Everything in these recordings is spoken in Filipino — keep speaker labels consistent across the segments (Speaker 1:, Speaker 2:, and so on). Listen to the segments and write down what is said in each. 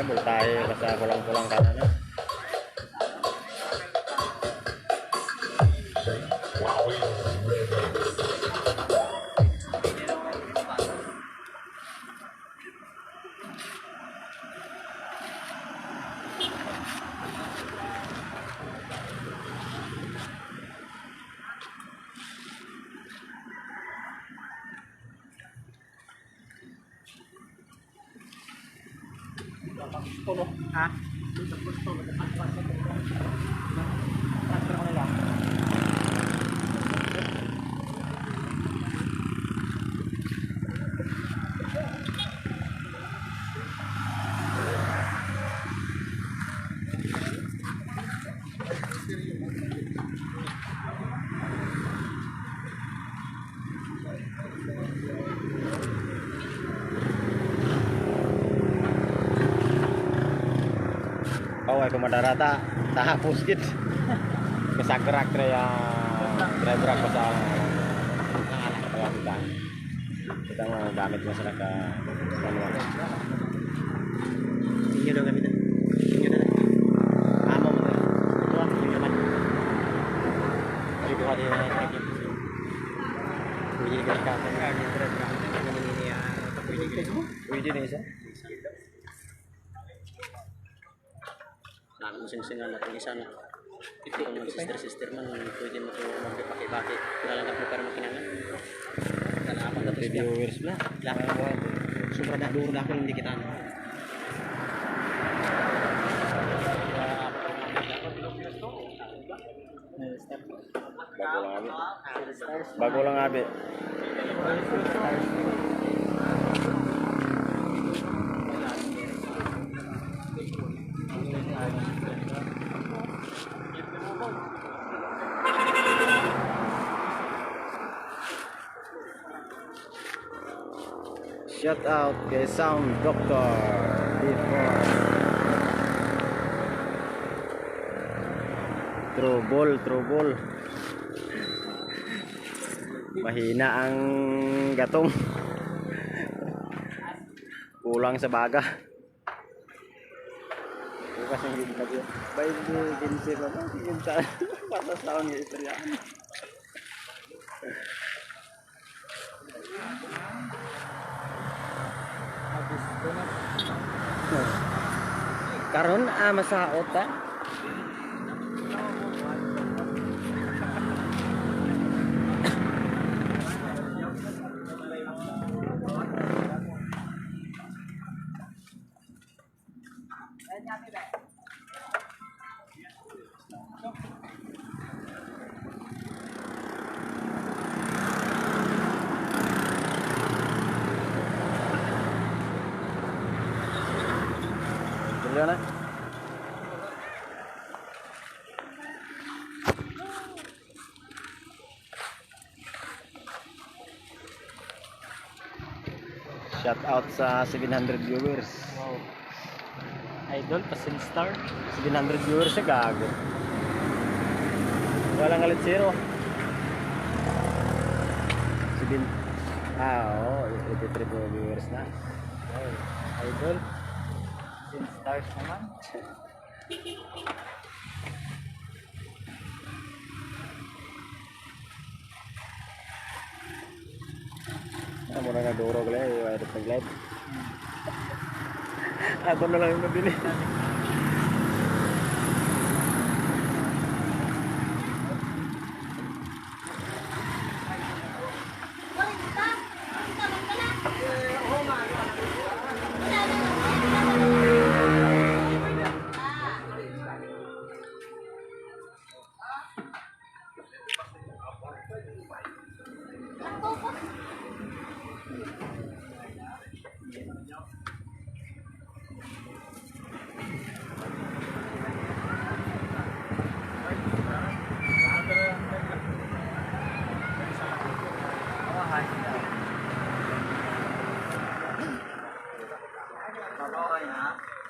Speaker 1: Multahe basta kulang-kulang ka na no?
Speaker 2: Puno. Ha? Sa pusto, transfer ko nila.
Speaker 1: Ay kumadarata tahapos gid kesagrak ya driver ako sa kita mau gamit masyarakat
Speaker 2: Inyo daw gamitan. Inyo na.
Speaker 1: amo mo
Speaker 2: Ito ah, yung naman.
Speaker 1: ay ko hadi
Speaker 2: Pwede ka ka ka niya.
Speaker 1: pwede na isa
Speaker 2: Nang sing-singan natin isa na. Ito ang sister man pwede mo ko magpakibati. Kailangan ka para makinangan. Kailangan ka
Speaker 1: viewers na
Speaker 2: sobra na duro na ako hindi kita.
Speaker 1: bago lang abi Shout out kay Sound Doctor before. Trouble. Mahina ang gatong. Kulang sa baga. Bukas ang hindi tabi. Bay din sila ba? Yung sa patas taon ng istorya. Karon masaot ta. Gimana? Shout out sa 700 viewers.
Speaker 2: Wow. Idol, pasin star.
Speaker 1: 700 viewers siya gago. Walang kalit zero. 7 oo, 83 viewers na.
Speaker 2: Wow. Idol. Pasin stars naman.
Speaker 1: Muna na durog lang yung aerot nag-live. Ako na lang yung mabili.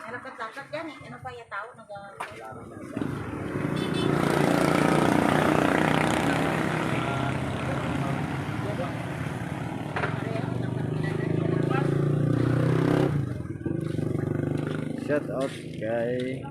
Speaker 3: Ano ka takat yan eh? Ano pa yung tao?
Speaker 1: Shout out kay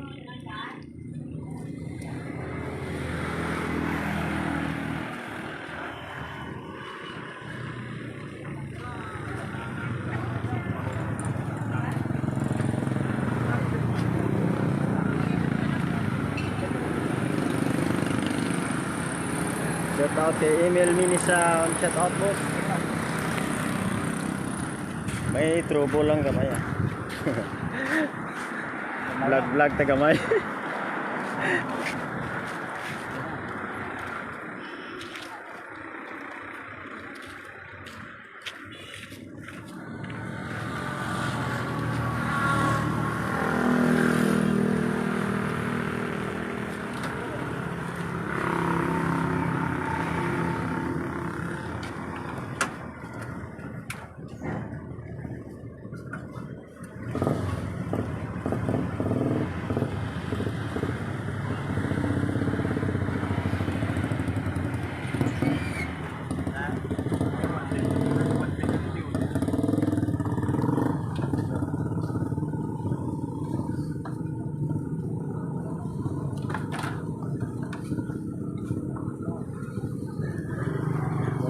Speaker 1: shout out kay Emil Minisound. Shout out boss. May trouble lang gamay ah. Vlog tagamay.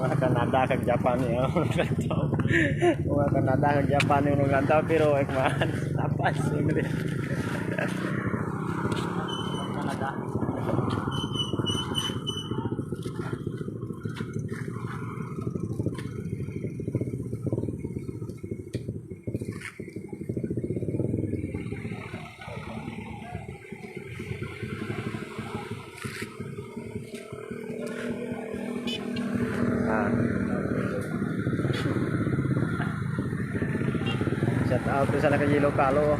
Speaker 1: Mga Canada kag Japan yung naglantaw. Mga Canada kag Japan yung naglantaw pero ek man tapas English.
Speaker 2: Canada.
Speaker 1: Shout out sa nakayelo kalo.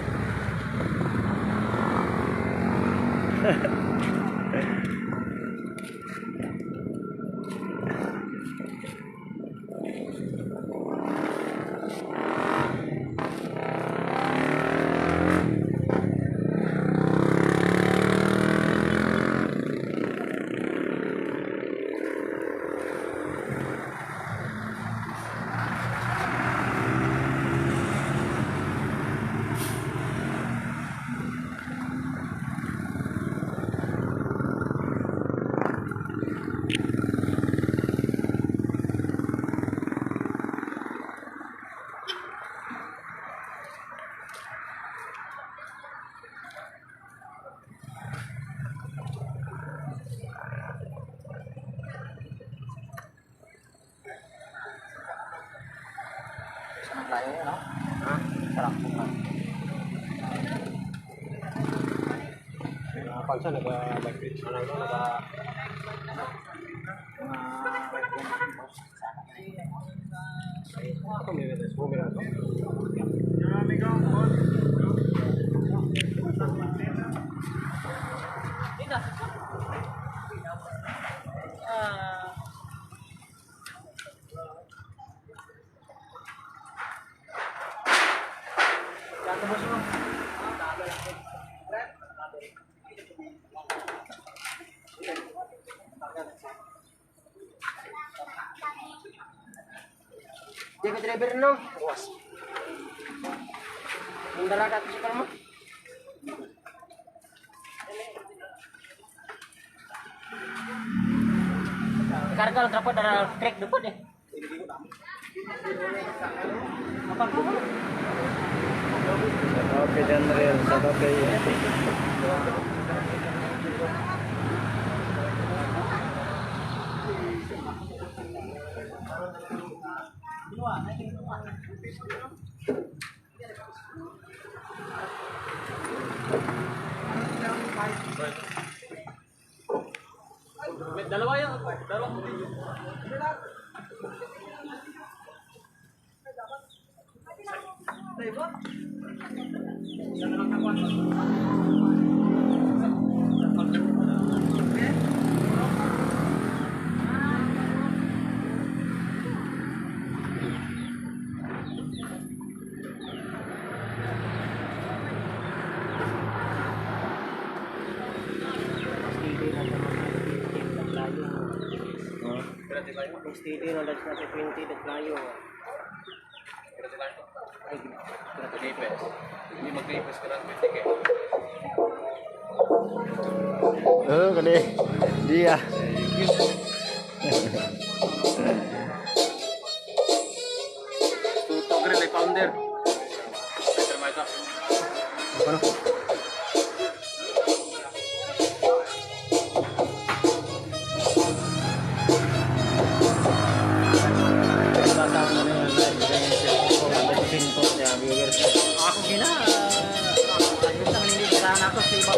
Speaker 2: tayo no?
Speaker 1: Ha?
Speaker 2: Sarap po ka.
Speaker 1: Pansa nag-bike ano no, Ako may metas mo meron to.
Speaker 2: Dito. Tatapos mo. Dia ke driver no? Puas. Yung dalaga ko sa mo. Karga lang dapat ada trek depan deh. Apa kau?
Speaker 1: Oke Janril, oke.
Speaker 2: Dalawa ya, dalawa.
Speaker 1: Steady na lang sa 20 na layo.
Speaker 2: Ay, mag-gripes. Hindi mag-gripes ka lang, bitik eh.
Speaker 1: Oh, kali. Dia.
Speaker 2: Tutok rin, like pounder. Peter Maita.
Speaker 1: Apa no?
Speaker 2: Ako gina, ayun sa hindi kailangan ako sa iba.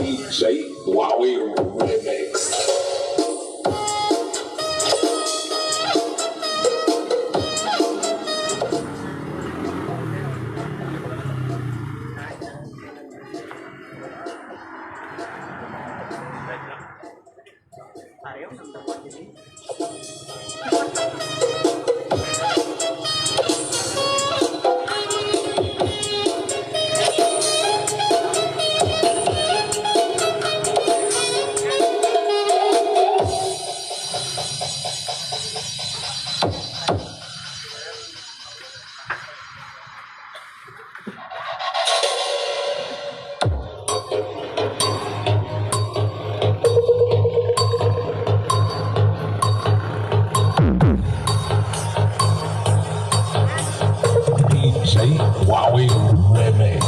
Speaker 4: DJ Huawei Remix. DJ Huawei Remix.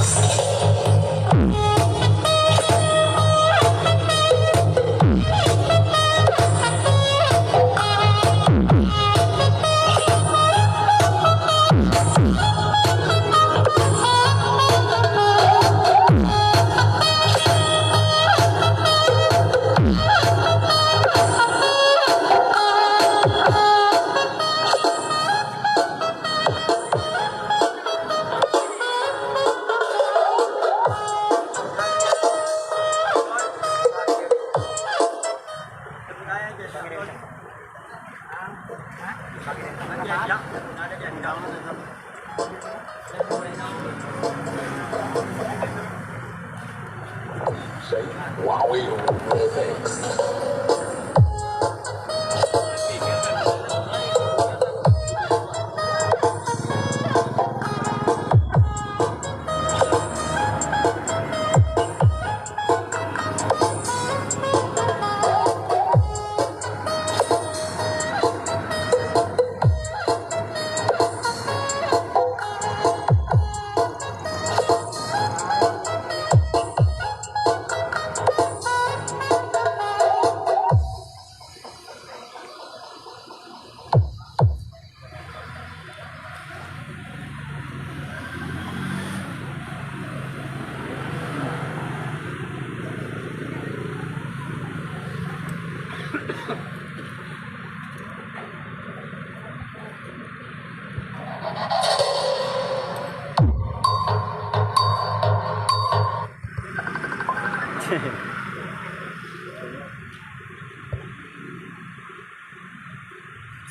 Speaker 4: DJ Huawei Remix.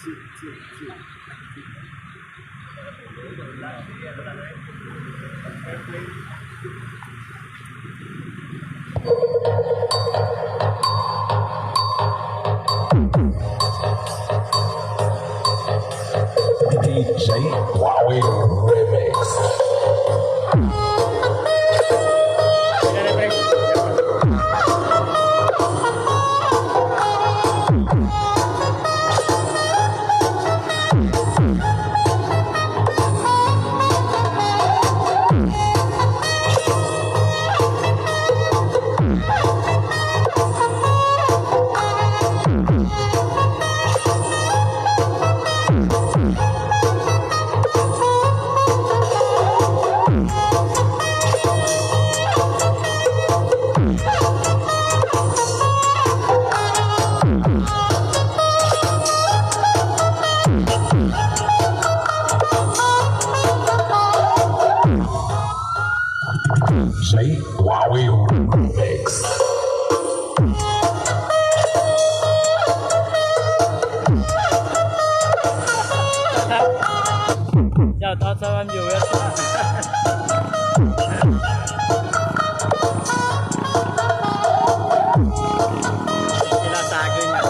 Speaker 4: DJ Wowie Remix.
Speaker 1: Yan, pre.
Speaker 4: DJ Wowie Remix.
Speaker 1: Shout out sa mga viewers. Sila sa akin yan.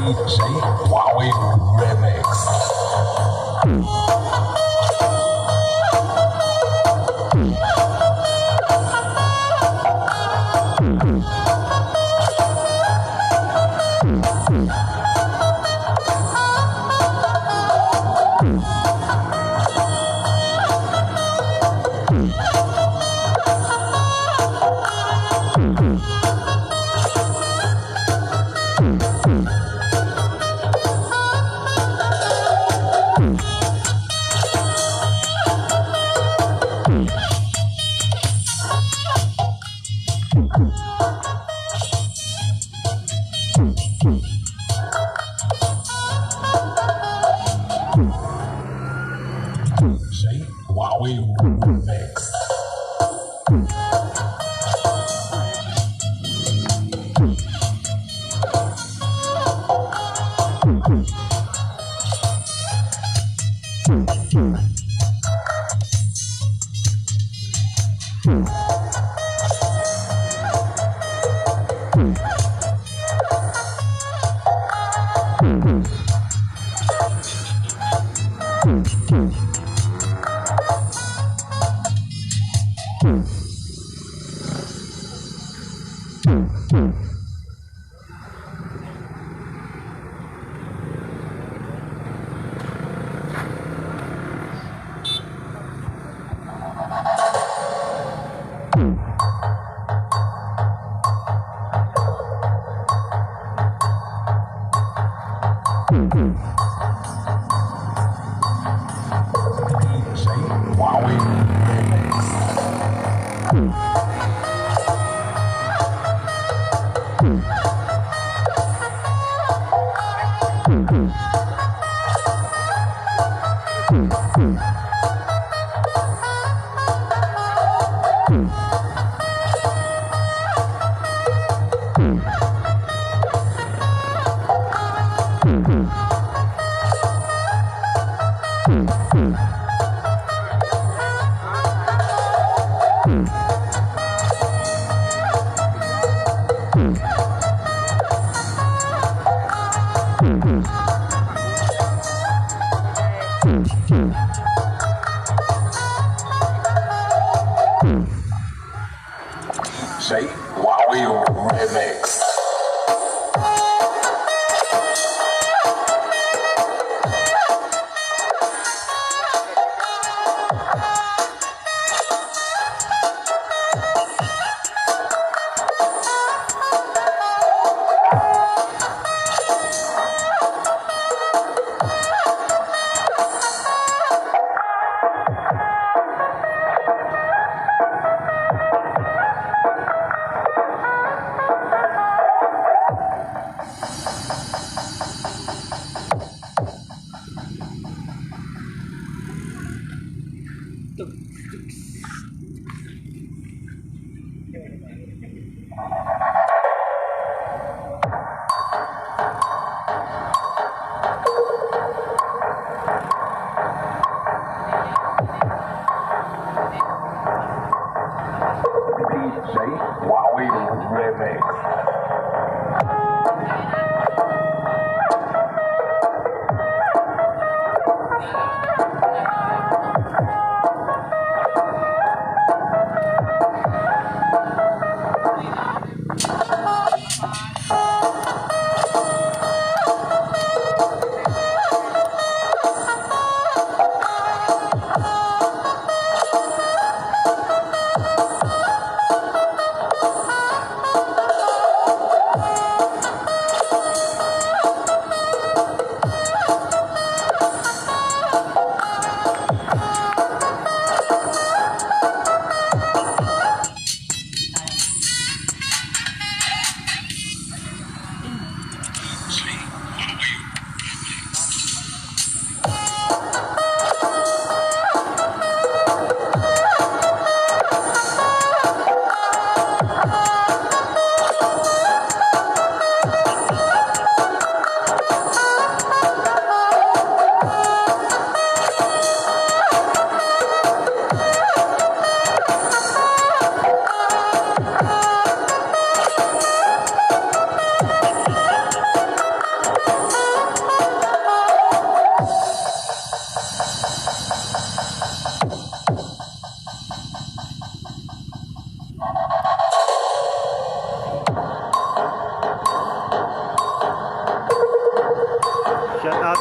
Speaker 4: DJ Wowie Remix. DJ Wowie Remix. DJ Wowie Remix.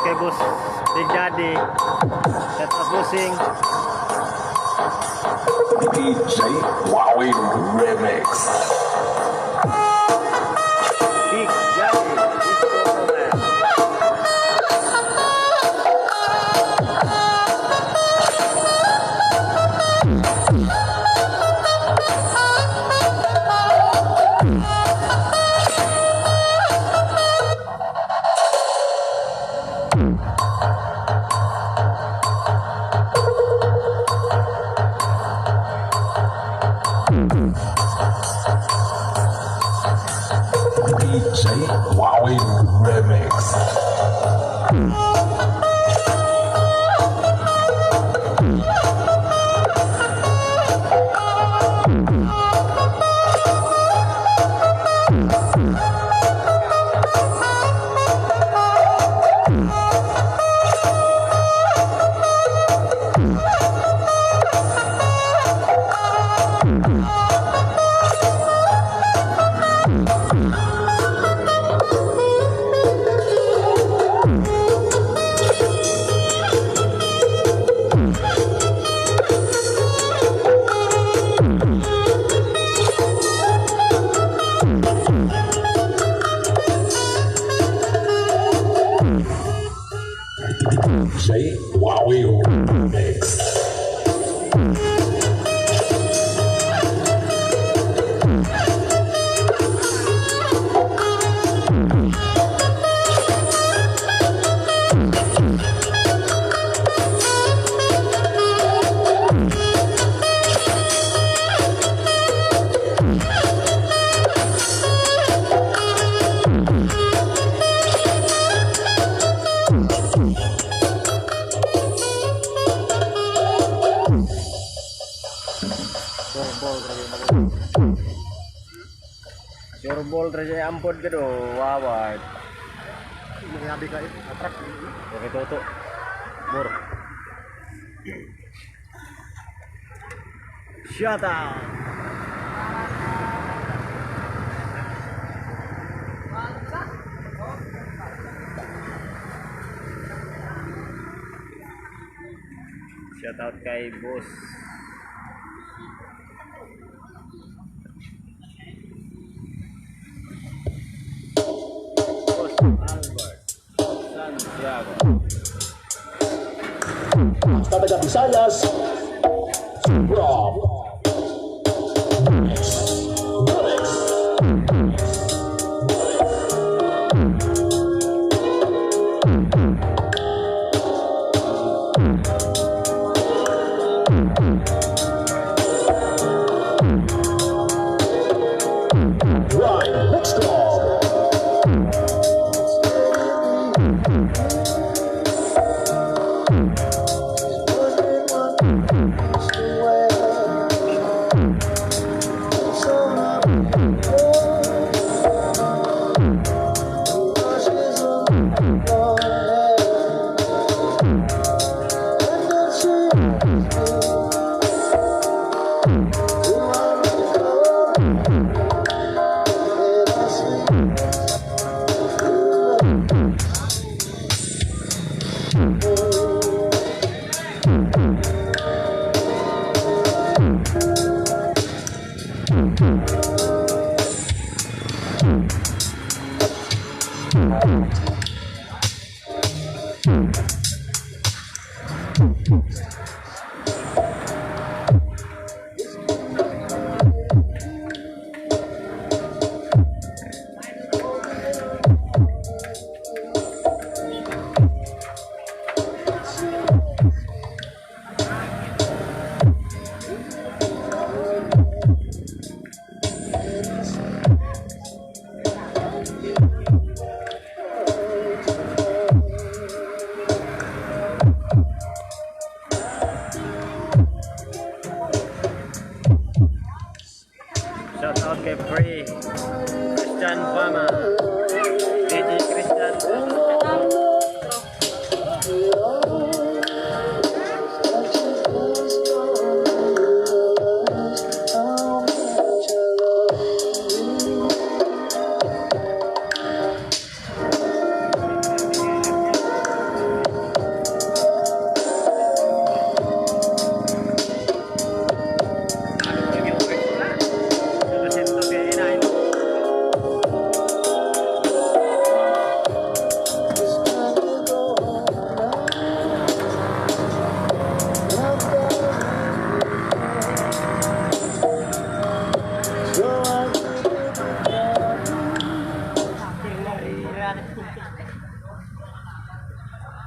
Speaker 1: kay Boss Big Daddy. Shout out Bossing.
Speaker 4: DJ Wowie Remix.
Speaker 1: Big Daddy. Disco Man.
Speaker 4: DJ Wowie Remix. DJ Wowie Remix.
Speaker 1: Surbol raja ampun ke do wawat.
Speaker 2: Maghabi ka atrak.
Speaker 1: Oke toto. Mur. Shut up. Shout out kay Boss. Boss Albert Santiago.
Speaker 4: Taga Visayas. Rob. Remix. Right, let's go.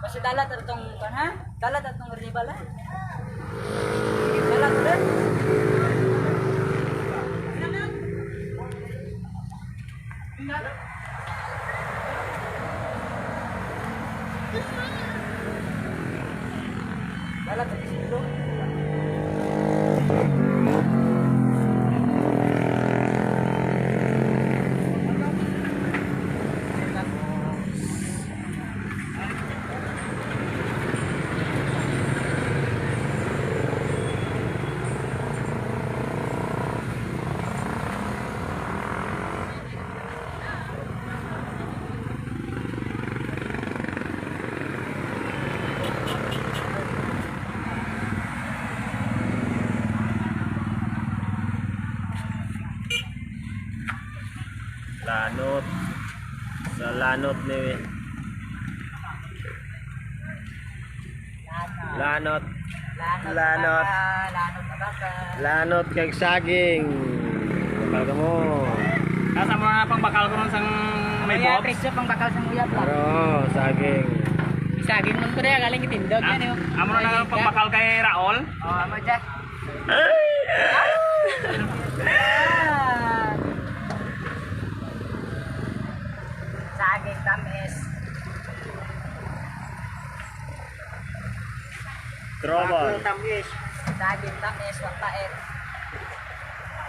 Speaker 3: Kasi dalat atong ha? Dalat atong rival ha? Dalat ulit. Dalat sa dito.
Speaker 1: Lanot. Sa lanot ni Lanot. Lanot.
Speaker 3: Lanot na baka.
Speaker 1: Lanot kag saging. Bakal ka mo.
Speaker 2: Asa mo na pangbakal ko nun sang may
Speaker 3: Kaya
Speaker 2: bob?
Speaker 3: presyo pang bakal sa nguyap lang.
Speaker 1: Pero saging.
Speaker 3: Saging nun ko rin, galing itindog yan yun.
Speaker 2: Amo na lang pangbakal kay Raol?
Speaker 3: Oh, amo dyan. Saging tamis.
Speaker 1: Trouble.
Speaker 3: Saging tamis, wag pait.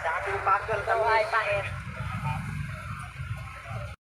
Speaker 2: Saging bakal
Speaker 3: Ito ay pait.